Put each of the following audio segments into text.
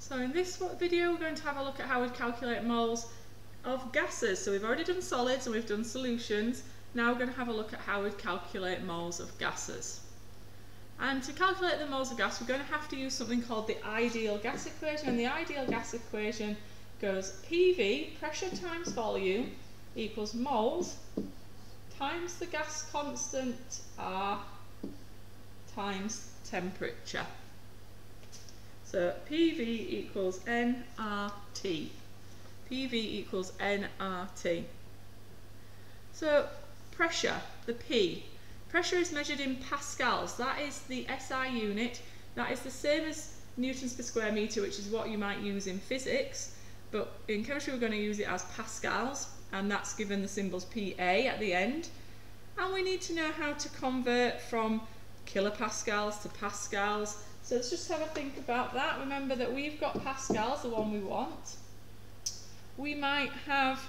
So in this video we're going to have a look at how we calculate moles of gases. So we've already done solids and we've done solutions. Now we're going to have a look at how we calculate moles of gases. And to calculate the moles of gas we're going to have to use something called the ideal gas equation, and the ideal gas equation goes PV, pressure times volume, equals moles times the gas constant R times temperature. So PV equals nRT. PV equals nRT. So pressure, the P. Pressure is measured in pascals. That is the SI unit. That is the same as newtons per square metre, which is what you might use in physics. But in chemistry we're going to use it as pascals, and that's given the symbols PA at the end. And we need to know how to convert from kilopascals to pascals. So let's just have a think about that. Remember that we've got pascals, the one we want. We might have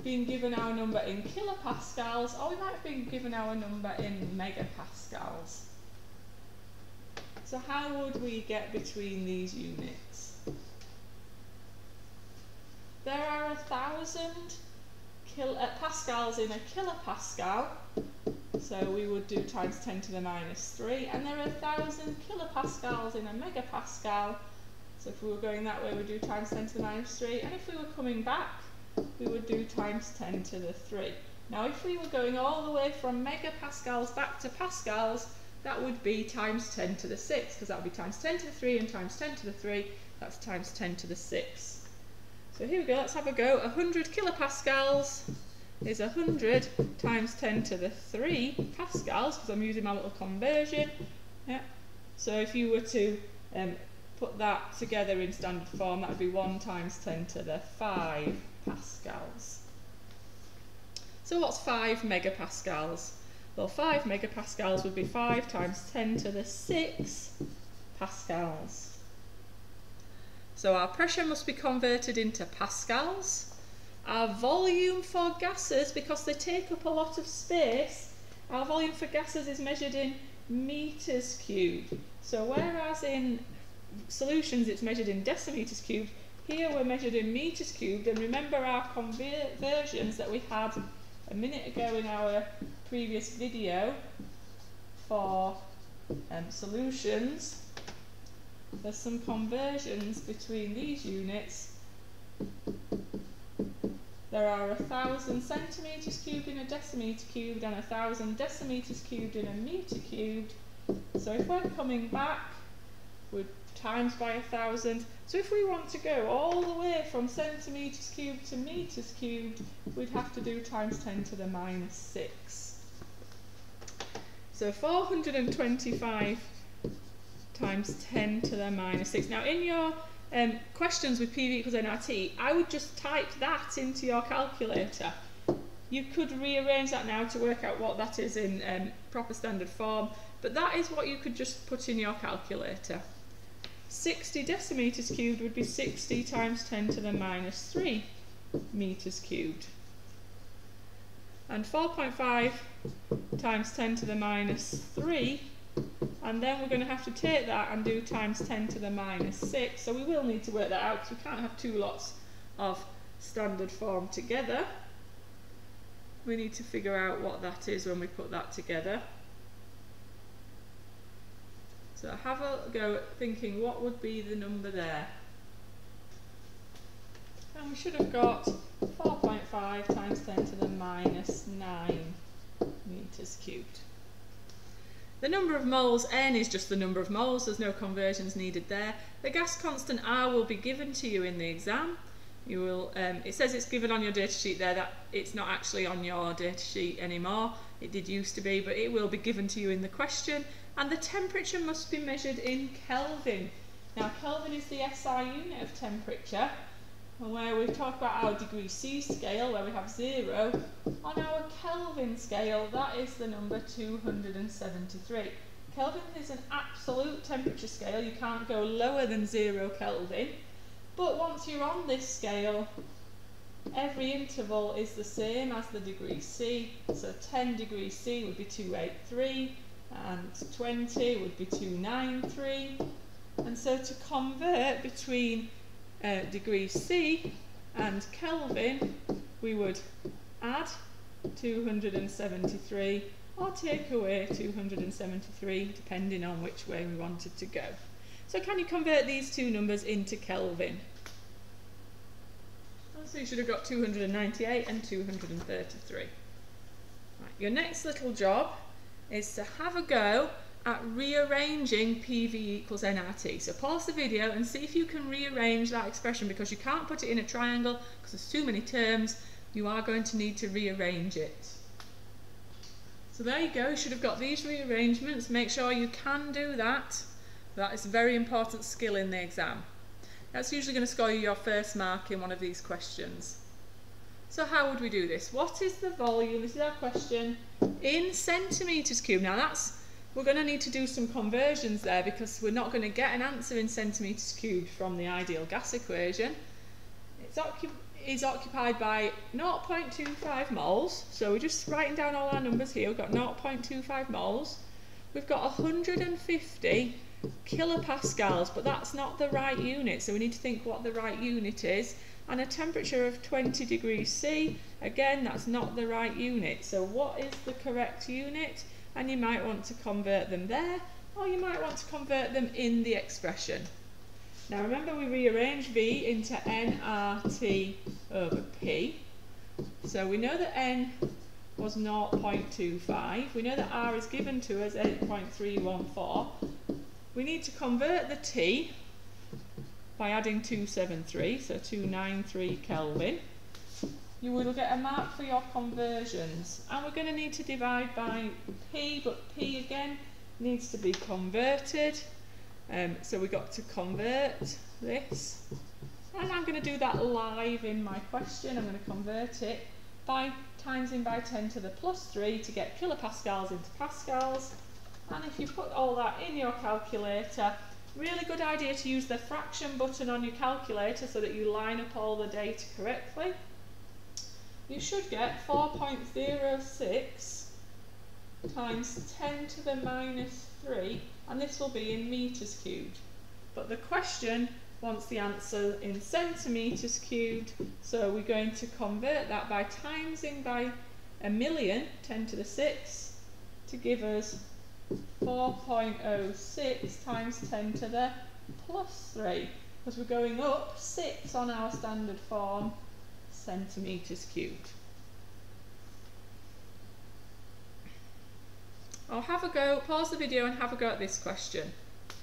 been given our number in kilopascals, or we might have been given our number in megapascals. So how would we get between these units? There are 1,000 pascals in a kilopascal, so we would do times 10 to the minus 3, and there are 1,000 kilopascals in a megapascal, so if we were going that way we'd do times 10 to the minus 3, and if we were coming back we would do times 10 to the 3. Now if we were going all the way from megapascals back to pascals, that would be times 10 to the 6, because that would be times 10 to the 3 and times 10 to the 3, that's times 10 to the 6. So here we go, let's have a go. 100 kilopascals is 100 times 10 to the 3 pascals, because I'm using my little conversion. Yeah. So if you were to put that together in standard form, that would be 1 times 10 to the 5 pascals. So what's 5 megapascals? Well, 5 megapascals would be 5 times 10 to the 6 pascals. So our pressure must be converted into pascals. Our volume for gases, because they take up a lot of space, our volume for gases is measured in meters cubed. So whereas in solutions it's measured in decimeters cubed, here we're measured in meters cubed. And remember our conversions that we had a minute ago in our previous video for solutions. There's some conversions between these units. There are 1,000 centimetres cubed in a decimetre cubed and 1,000 decimeters cubed in a metre cubed. So if we're coming back, we're times by 1,000. So if we want to go all the way from centimetres cubed to metres cubed, we'd have to do times 10 to the minus 6. So 425 times 10 to the minus 6. Now in your questions with PV equals nRT, I would just type that into your calculator. You could rearrange that now to work out what that is in proper standard form, but that is what you could just put in your calculator. 60 decimeters cubed would be 60 times 10 to the minus 3 meters cubed. And 4.5 times 10 to the minus 3, and then we're going to have to take that and do times 10 to the minus 6. So we will need to work that out, because we can't have two lots of standard form together. We need to figure out what that is when we put that together. So have a go at thinking what would be the number there. And we should have got 4.5 times 10 to the minus 9 meters cubed. The number of moles, N, is just the number of moles, there's no conversions needed there. The gas constant R will be given to you in the exam. You will, it says it's given on your data sheet there, that it's not actually on your data sheet anymore. It did used to be, but it will be given to you in the question. And the temperature must be measured in Kelvin. Now Kelvin is the SI unit of temperature, and where we talk about our degree C scale, where we have 0, on our Kelvin scale, that is the number 273. Kelvin is an absolute temperature scale, you can't go lower than 0 Kelvin, but once you're on this scale, every interval is the same as the degree C, so 10 degrees C would be 283, and 20 would be 293, And so to convert between degrees C and Kelvin, we would add 273 or take away 273, depending on which way we wanted to go. So can you convert these two numbers into Kelvin? So you should have got 298 and 233. Right, your next little job is to have a go at rearranging Pv equals Nrt. So pause the video and see if you can rearrange that expression, because you can't put it in a triangle because there's too many terms. You are going to need to rearrange it. So there you go, you should have got these rearrangements. Make sure you can do that. That is a very important skill in the exam. That's usually going to score you your first mark in one of these questions. So how would we do this? What is the volume, this is our question, in centimetres cubed? Now we're going to need to do some conversions there, because we're not going to get an answer in centimetres cubed from the ideal gas equation. It's occupied by 0.25 moles, so we're just writing down all our numbers here. We've got 0.25 moles. We've got 150 kilopascals, but that's not the right unit, so we need to think what the right unit is. And a temperature of 20 degrees C, again, that's not the right unit. So what is the correct unit? And you might want to convert them there, or you might want to convert them in the expression. Now remember, we rearrange V into nRT over P. So we know that N was 0.25. We know that R is given to us 8.314. We need to convert the T by adding 273, so 293 Kelvin. You will get a mark for your conversions. And we're going to need to divide by P, but P again needs to be converted. So we've got to convert this. And I'm going to do that live in my question. I'm going to convert it by timesing by 10 to the plus 3 to get kilopascals into pascals. And if you put all that in your calculator, really good idea to use the fraction button on your calculator so that you line up all the data correctly. You should get 4.06 times 10 to the minus 3, and this will be in meters cubed. But the question wants the answer in centimeters cubed, so we're going to convert that by timesing by 1,000,000, 10 to the 6, to give us 4.06 times 10 to the plus 3, because we're going up 6 on our standard form, centimetres cubed. I'll have a go, pause the video and have a go at this question.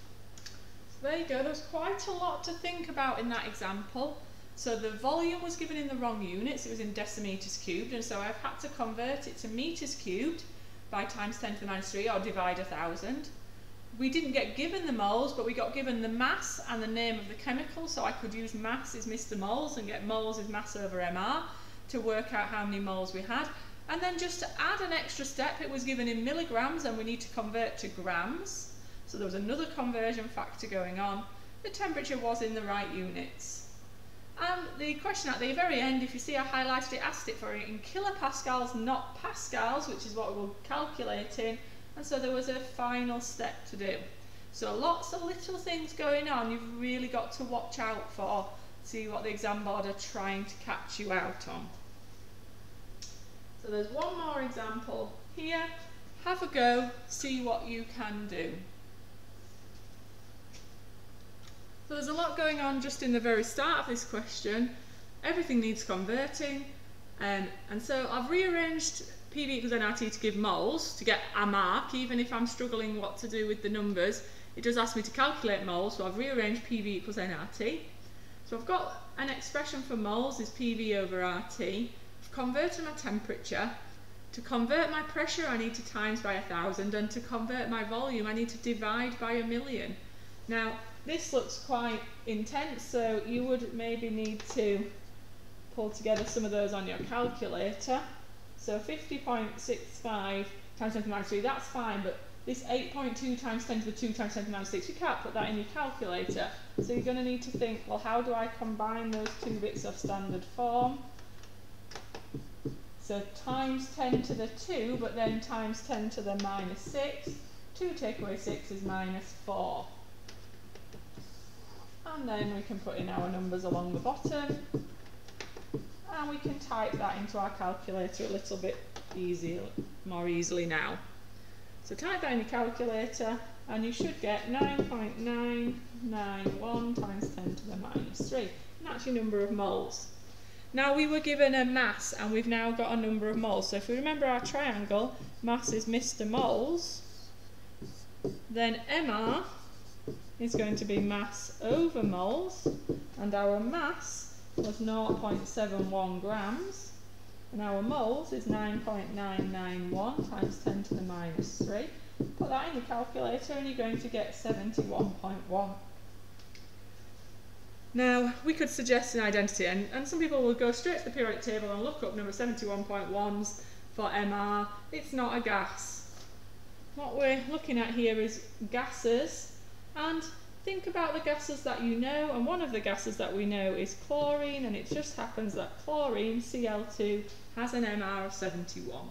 So there you go, there's quite a lot to think about in that example. So the volume was given in the wrong units, it was in decimeters cubed, and so I've had to convert it to meters cubed by times 10 to the minus 3, or divide 1,000. We didn't get given the moles, but we got given the mass and the name of the chemical, so I could use mass is Mr. Moles and get moles is mass over MR to work out how many moles we had. And then just to add an extra step, it was given in milligrams and we need to convert to grams. So there was another conversion factor going on. The temperature was in the right units. And the question at the very end, if you see I highlighted it, asked it for it in kilopascals, not pascals, which is what we're calculating. And so there was a final step to do. So lots of little things going on you've really got to watch out for, see what the exam board are trying to catch you out on. So there's one more example here. Have a go, see what you can do. So there's a lot going on just in the very start of this question. Everything needs converting. And so I've rearranged Pv equals Nrt to give moles to get a mark, even if I'm struggling what to do with the numbers. It does ask me to calculate moles, so I've rearranged Pv equals Nrt. So I've got an expression for moles is Pv over Rt. I've converted my temperature. To convert my pressure I need to times by 1,000, and to convert my volume I need to divide by 1,000,000. Now this looks quite intense, so you would maybe need to pull together some of those on your calculator. So 50.65 times 10 to the minus 3, that's fine, but this 8.2 times 10 to the 2 times 10 to the minus 6, you can't put that in your calculator. So you're going to need to think, well, how do I combine those two bits of standard form? So times 10 to the 2, but then times 10 to the minus 6. 2 take away 6 is minus 4. And then we can put in our numbers along the bottom, and we can type that into our calculator a little bit more easily now. So type that in your calculator and you should get 9.991 times 10 to the minus 3. And that's your number of moles. Now we were given a mass and we've now got a number of moles. So if we remember our triangle, mass is Mr. Moles, then MR is going to be mass over moles, and our mass was 0.71 grams, and our moles is 9.991 times 10 to the minus 3. Put that in your calculator and you're going to get 71.1. Now, we could suggest an identity, and some people will go straight to the periodic table and look up number 71.1s for MR. It's not a gas. What we're looking at here is gases, and think about the gases that you know, and one of the gases that we know is chlorine, and it just happens that chlorine, Cl2, has an MR of 71.